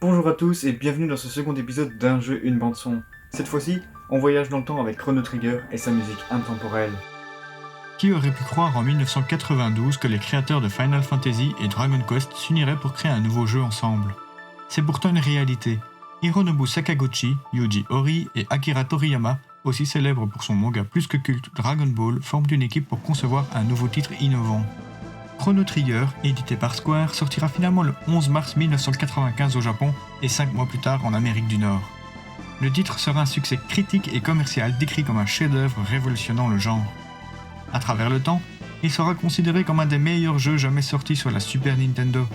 Bonjour à tous et bienvenue dans ce second épisode d'un jeu, une bande son. Cette fois-ci, on voyage dans le temps avec Chrono Trigger et sa musique intemporelle. Qui aurait pu croire en 1992 que les créateurs de Final Fantasy et Dragon Quest s'uniraient pour créer un nouveau jeu ensemble? C'est pourtant une réalité. Hironobu Sakaguchi, Yuji Horii et Akira Toriyama, aussi célèbres pour son manga plus que culte Dragon Ball, forment une équipe pour concevoir un nouveau titre innovant. Chrono Trigger, édité par Square, sortira finalement le 11 mars 1995 au Japon et 5 mois plus tard en Amérique du Nord. Le titre sera un succès critique et commercial décrit comme un chef-d'œuvre révolutionnant le genre. À travers le temps, il sera considéré comme un des meilleurs jeux jamais sortis sur la Super Nintendo.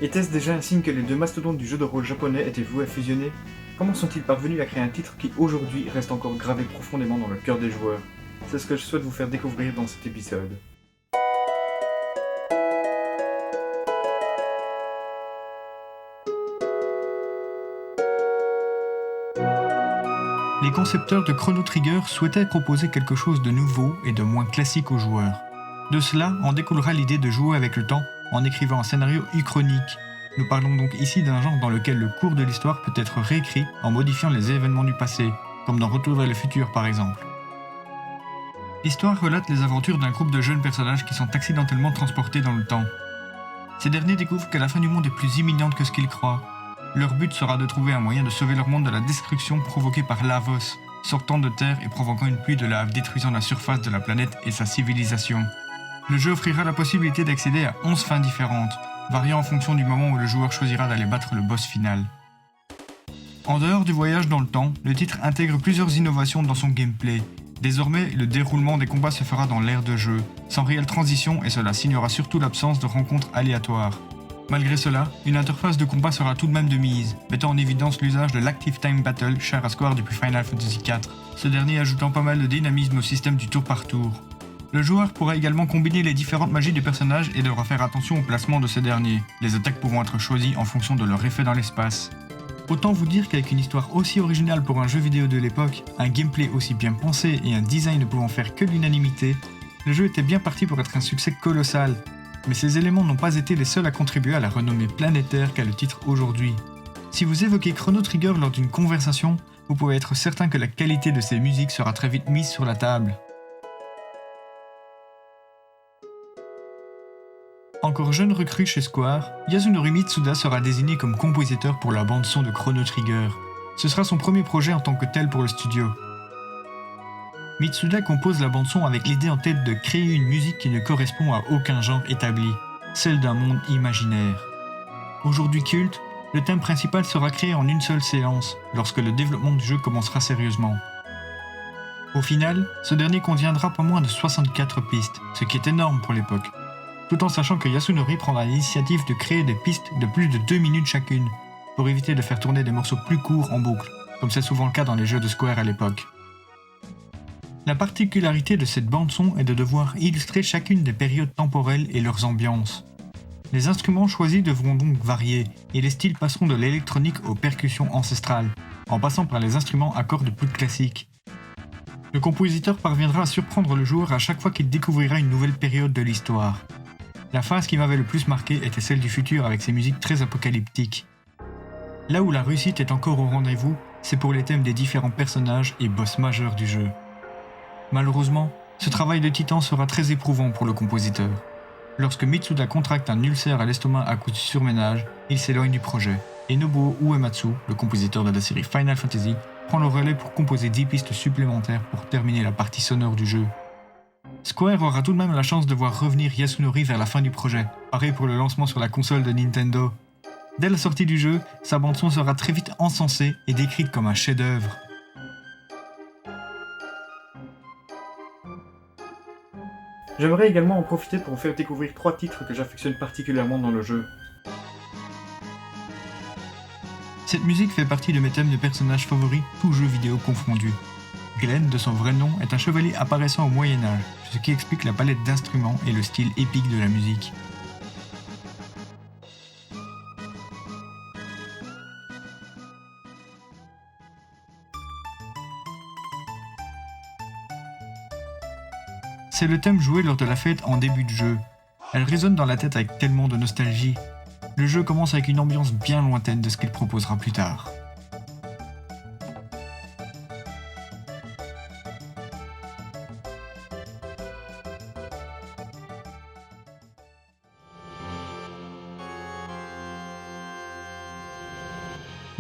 Était-ce déjà un signe que les deux mastodontes du jeu de rôle japonais étaient voués à fusionner? Comment sont-ils parvenus à créer un titre qui aujourd'hui reste encore gravé profondément dans le cœur des joueurs? C'est ce que je souhaite vous faire découvrir dans cet épisode. Les concepteurs de Chrono Trigger souhaitaient proposer quelque chose de nouveau et de moins classique aux joueurs. De cela en découlera l'idée de jouer avec le temps en écrivant un scénario uchronique. Nous parlons donc ici d'un genre dans lequel le cours de l'histoire peut être réécrit en modifiant les événements du passé, comme dans Retour vers le futur par exemple. L'histoire relate les aventures d'un groupe de jeunes personnages qui sont accidentellement transportés dans le temps. Ces derniers découvrent que la fin du monde est plus imminente que ce qu'ils croient. Leur but sera de trouver un moyen de sauver leur monde de la destruction provoquée par Lavos, sortant de terre et provoquant une pluie de lave détruisant la surface de la planète et sa civilisation. Le jeu offrira la possibilité d'accéder à 11 fins différentes, variant en fonction du moment où le joueur choisira d'aller battre le boss final. En dehors du voyage dans le temps, le titre intègre plusieurs innovations dans son gameplay. Désormais, le déroulement des combats se fera dans l'aire de jeu, sans réelle transition et cela signera surtout l'absence de rencontres aléatoires. Malgré cela, une interface de combat sera tout de même de mise, mettant en évidence l'usage de l'Active Time Battle cher à Square depuis Final Fantasy IV, ce dernier ajoutant pas mal de dynamisme au système du tour par tour. Le joueur pourra également combiner les différentes magies des personnages et devra faire attention au placement de ces derniers, les attaques pouvant être choisies en fonction de leur effet dans l'espace. Autant vous dire qu'avec une histoire aussi originale pour un jeu vidéo de l'époque, un gameplay aussi bien pensé et un design ne pouvant faire que l'unanimité, le jeu était bien parti pour être un succès colossal. Mais ces éléments n'ont pas été les seuls à contribuer à la renommée planétaire qu'a le titre aujourd'hui. Si vous évoquez Chrono Trigger lors d'une conversation, vous pouvez être certain que la qualité de ses musiques sera très vite mise sur la table. Encore jeune recrue chez Square, Yasunori Mitsuda sera désigné comme compositeur pour la bande-son de Chrono Trigger. Ce sera son premier projet en tant que tel pour le studio. Mitsuda compose la bande-son avec l'idée en tête de créer une musique qui ne correspond à aucun genre établi, celle d'un monde imaginaire. Aujourd'hui culte, le thème principal sera créé en une seule séance, lorsque le développement du jeu commencera sérieusement. Au final, ce dernier contiendra pas moins de 64 pistes, ce qui est énorme pour l'époque, tout en sachant que Yasunori prendra l'initiative de créer des pistes de plus de 2 minutes chacune, pour éviter de faire tourner des morceaux plus courts en boucle, comme c'est souvent le cas dans les jeux de Square à l'époque. La particularité de cette bande-son est de devoir illustrer chacune des périodes temporelles et leurs ambiances. Les instruments choisis devront donc varier, et les styles passeront de l'électronique aux percussions ancestrales, en passant par les instruments à cordes plus classiques. Le compositeur parviendra à surprendre le joueur à chaque fois qu'il découvrira une nouvelle période de l'histoire. La phase qui m'avait le plus marqué était celle du futur avec ses musiques très apocalyptiques. Là où la réussite est encore au rendez-vous, c'est pour les thèmes des différents personnages et boss majeurs du jeu. Malheureusement, ce travail de titan sera très éprouvant pour le compositeur. Lorsque Mitsuda contracte un ulcère à l'estomac à cause du surménage, il s'éloigne du projet, et Nobuo Uematsu, le compositeur de la série Final Fantasy, prend le relais pour composer 10 pistes supplémentaires pour terminer la partie sonore du jeu. Square aura tout de même la chance de voir revenir Yasunori vers la fin du projet, pareil pour le lancement sur la console de Nintendo. Dès la sortie du jeu, sa bande-son sera très vite encensée et décrite comme un chef-d'œuvre. J'aimerais également en profiter pour vous faire découvrir 3 titres que j'affectionne particulièrement dans le jeu. Cette musique fait partie de mes thèmes de personnages favoris, tous jeux vidéo confondus. Glenn, de son vrai nom, est un chevalier apparaissant au Moyen-Âge, ce qui explique la palette d'instruments et le style épique de la musique. C'est le thème joué lors de la fête en début de jeu. Elle résonne dans la tête avec tellement de nostalgie. Le jeu commence avec une ambiance bien lointaine de ce qu'il proposera plus tard.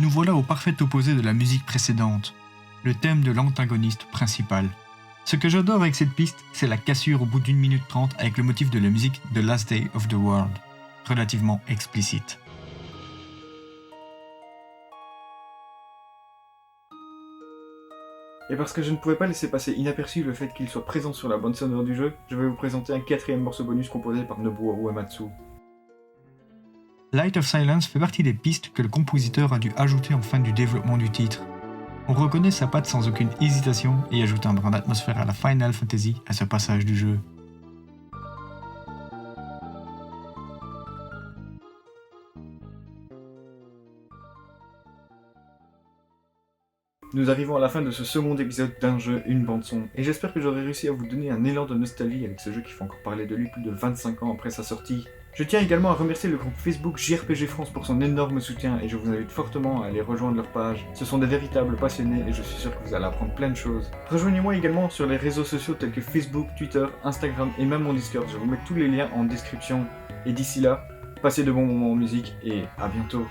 Nous voilà au parfait opposé de la musique précédente, le thème de l'antagoniste principal. Ce que j'adore avec cette piste, c'est la cassure au bout d'1 minute 30 avec le motif de la musique The Last Day of the World, relativement explicite. Et parce que je ne pouvais pas laisser passer inaperçu le fait qu'il soit présent sur la bande sonore du jeu, je vais vous présenter un 4e morceau bonus composé par Nobuo Uematsu. Light of Silence fait partie des pistes que le compositeur a dû ajouter en fin du développement du titre. On reconnaît sa patte sans aucune hésitation et ajoute un brin d'atmosphère à la Final Fantasy à ce passage du jeu. Nous arrivons à la fin de ce second épisode d'un jeu, une bande-son, et j'espère que j'aurai réussi à vous donner un élan de nostalgie avec ce jeu qui fait encore parler de lui plus de 25 ans après sa sortie. Je tiens également à remercier le groupe Facebook JRPG France pour son énorme soutien et je vous invite fortement à aller rejoindre leur page. Ce sont des véritables passionnés et je suis sûr que vous allez apprendre plein de choses. Rejoignez-moi également sur les réseaux sociaux tels que Facebook, Twitter, Instagram et même mon Discord. Je vous mets tous les liens en description. Et d'ici là, passez de bons moments en musique et à bientôt.